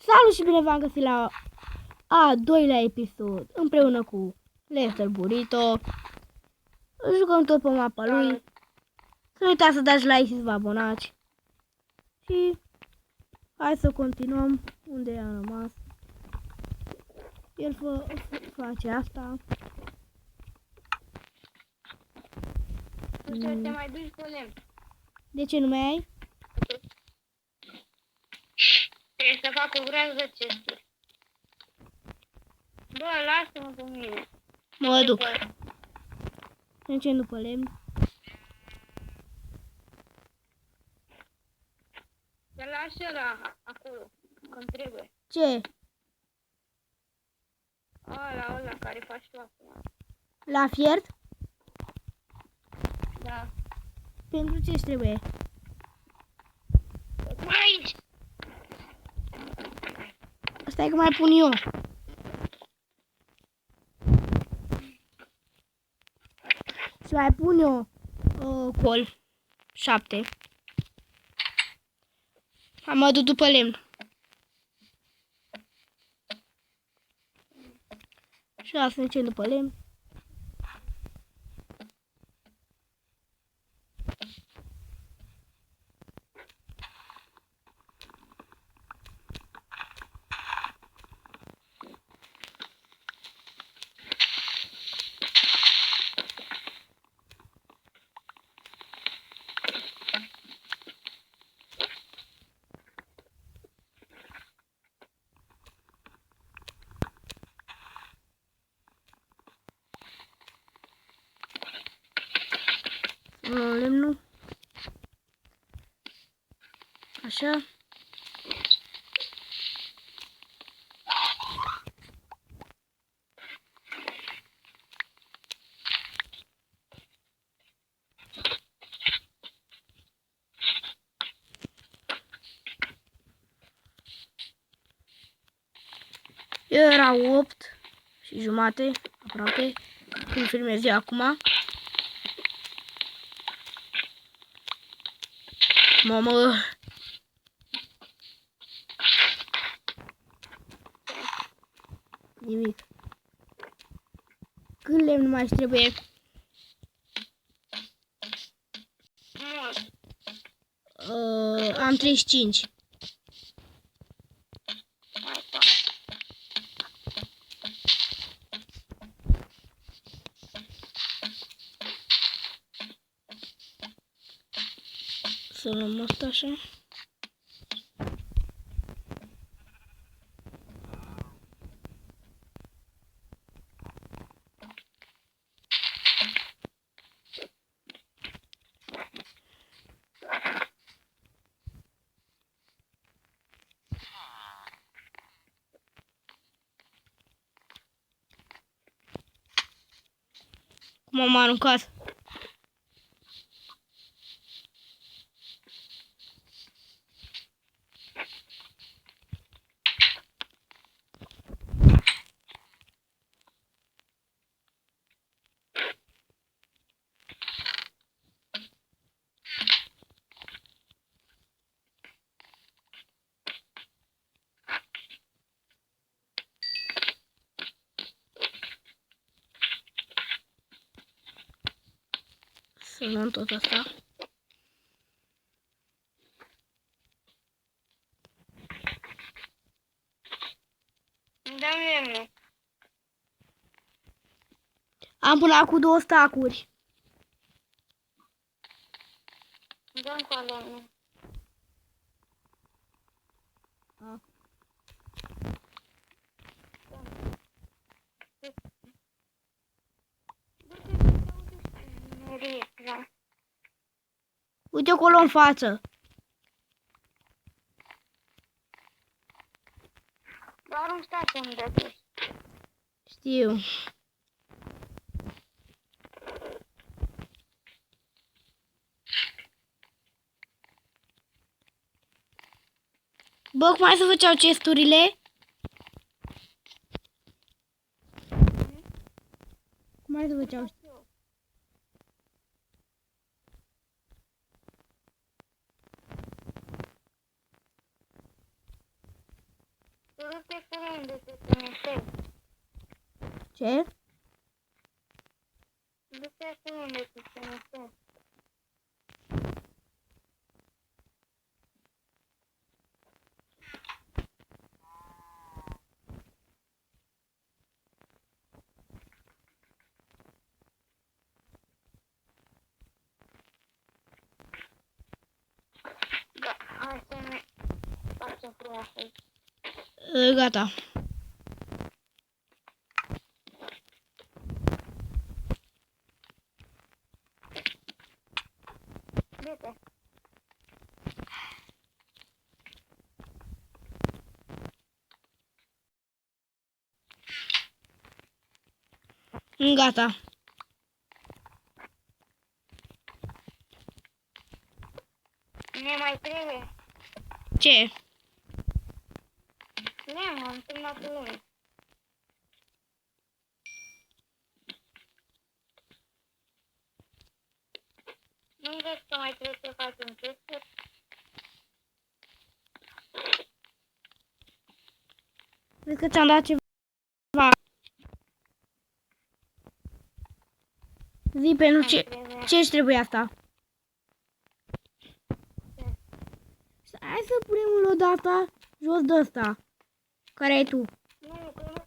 Salut și bine v-am găsit la a doilea episod împreună cu Lester Burrito. Jucăm tot pe mapa lui. Să nu uitați să dați like și să vă abonați. Și hai să continuăm unde am rămas. El face asta. Nu știu, te mai duci pe lemn. De ce nu mai ai? Trebuie să fac o groază chesturi. Bă, lasă-mă pe mine. Mă duc. Încet după lemn. Să lași ăla acolo, când trebuie. Ce? Ăla care faci tu acum. La fiert? Da. Pentru ce trebuie? Aici! Stai că mai pun eu. Și mai pun eu col 7. Am adus după lemn. Și asta ne cer după lemn. Lemnul. Așa. Era 8:30, aproape, când filmez eu acum. Mamă! Nimic. Cât lemn mai trebuie? Am 35. Să luăm asta așa. Cum am aruncat? Să luăm tot asta. Dă-mi lemnul. Am până acum 2 stacuri. Dă-mi cu lemnul. Uite acolo în față. Doar un stat să-mi dă. Știu. Bă, cum ai să făceau chesturile? Cum ai să făceau? du-te cu unde să te notezi. Ce? Du-te cu unde să te notezi. Da, hai să ne facem frumos aici. Gata. Du-te. Gata. Ne mai trebuie. Ce? Ne, am terminat lume. Nu vezi că mai trebuie să facem chestii? Cred că ți-am dat ceva. Zi pe nu Mai ce... trebuie. Ce-și trebuie asta? Hai să punem lodata jos de ăsta. Care ai tu? Nu, că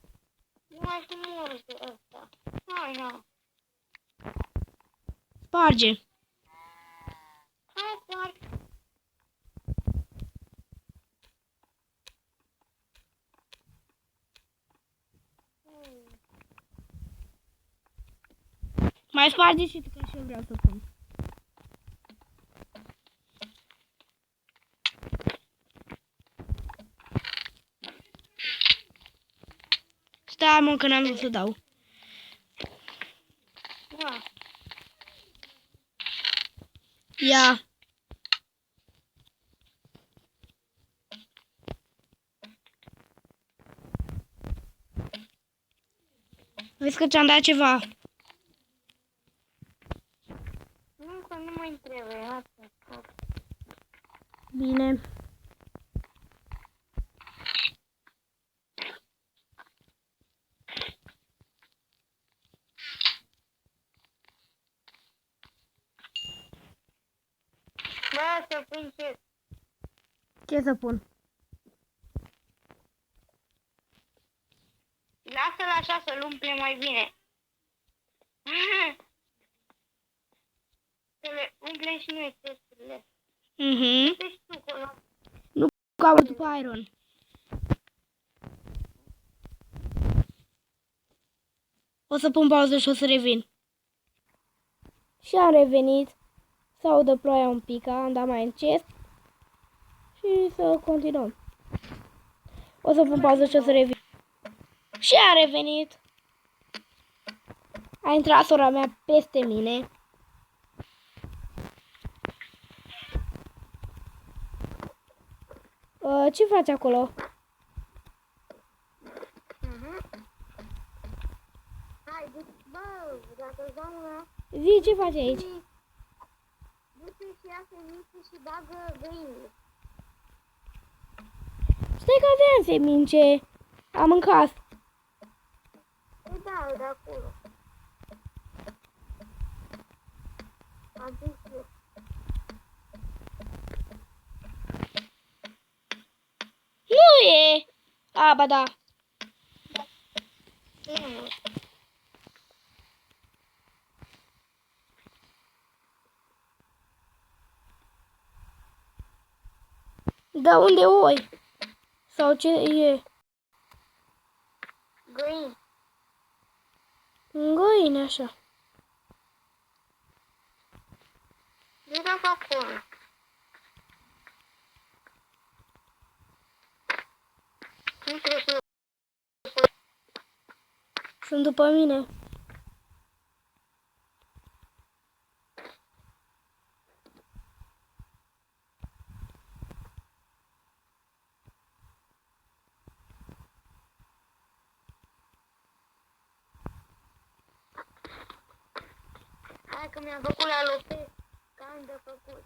nu mai sunt multe ăsta. Hai, nu. Sparge. Hai, doar. Mai sparge și tu, că și eu vreau să pun. Stai, mă, că n-am vrut să dau. Da. Ia. Vezi că ți-am dat ceva. Nu, că nu mai trebuie. Asta. Bine. Bă, să pun ce? Ce să pun? Lasă-l așa să-l umple mai bine. Să le umplem și noi chestiile. Deci tu acolo. Nu caut după iron. O să pun pauză și o să revin. Și am revenit. Să audă ploaia un pic, am dat mai încet. Și să continuăm. O să pun pauză și o să revin. Și am revenit. A intrat sora mea peste mine. Ce faci acolo? Hai, bă, dacă doamna... Zi, ce faci aici? Du-te și ia semințe și bagă găinile. Stai că aveam semințe. Am în casă. Păi da, de acolo. Am zis eu. Nu e. A, ba da. Nu. Da, unde oi? Sau ce e? Găini. În găini, așa. Du-te pe acolo. Nu trebuie să... Sunt după mine. Hai că mi-am făcut la lope. Că am de făcut.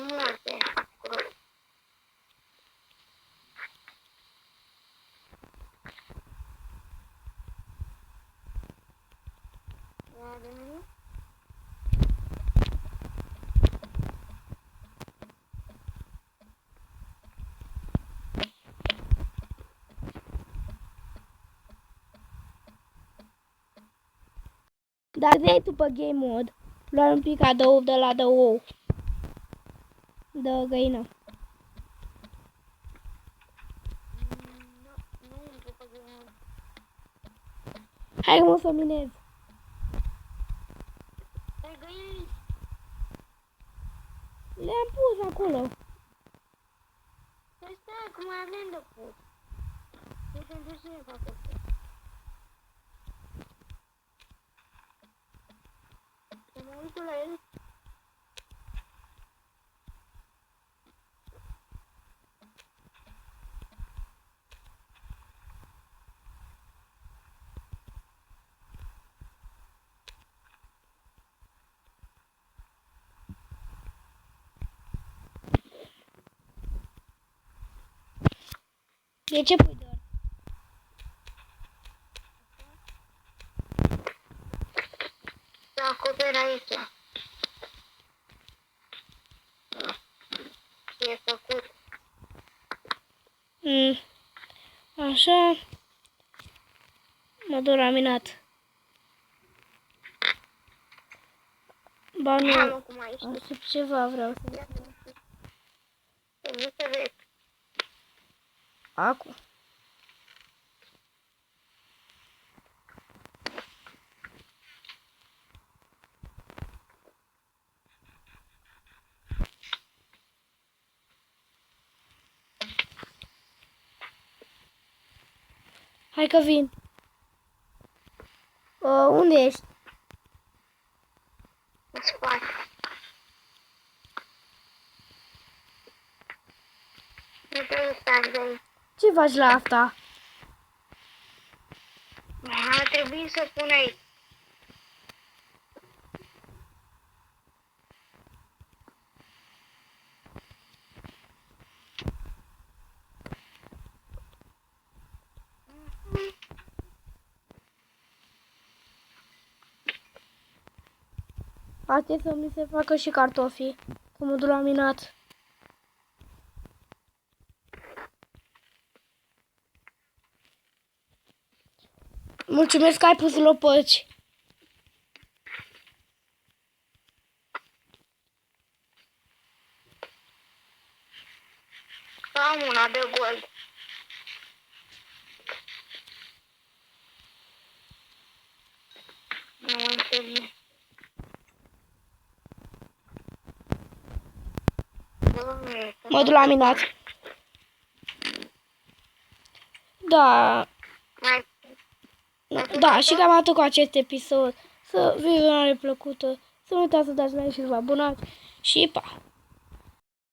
Multe acolo. mai de mine? Dar de tu pe game mode, luai un pic adăug de la de ou. De găină. Nu intru pe gândul. Hai că mă să minez. Ai găini? Le-am pus acolo. Păi stai, cum mai avem de pus? Nu pentru cine fac asta? Să mă uit la el? De ce pui doar? Să acoperi aici. Ce e făcut? Așa. Mă dor laminat. Ba nu. Mamă, cum ai ieșit. Așa ceva vreau să Ia să nu se vezi. Acum. Hai că vin. Unde ești? În spate. Nu trebuie să ajungi. Ce faci la asta? Ar trebui să pun aici. Asta să mi se facă și cartofii. Cu modul laminat. Mulțumesc că ai pus lopăci. Am una de gold. Nu înțeleg. Modul laminat. Da. Mai Da, și cam atât cu acest episod. Să vă plăcută. Să nu uitați să dați like și să vă abonați. Și pa!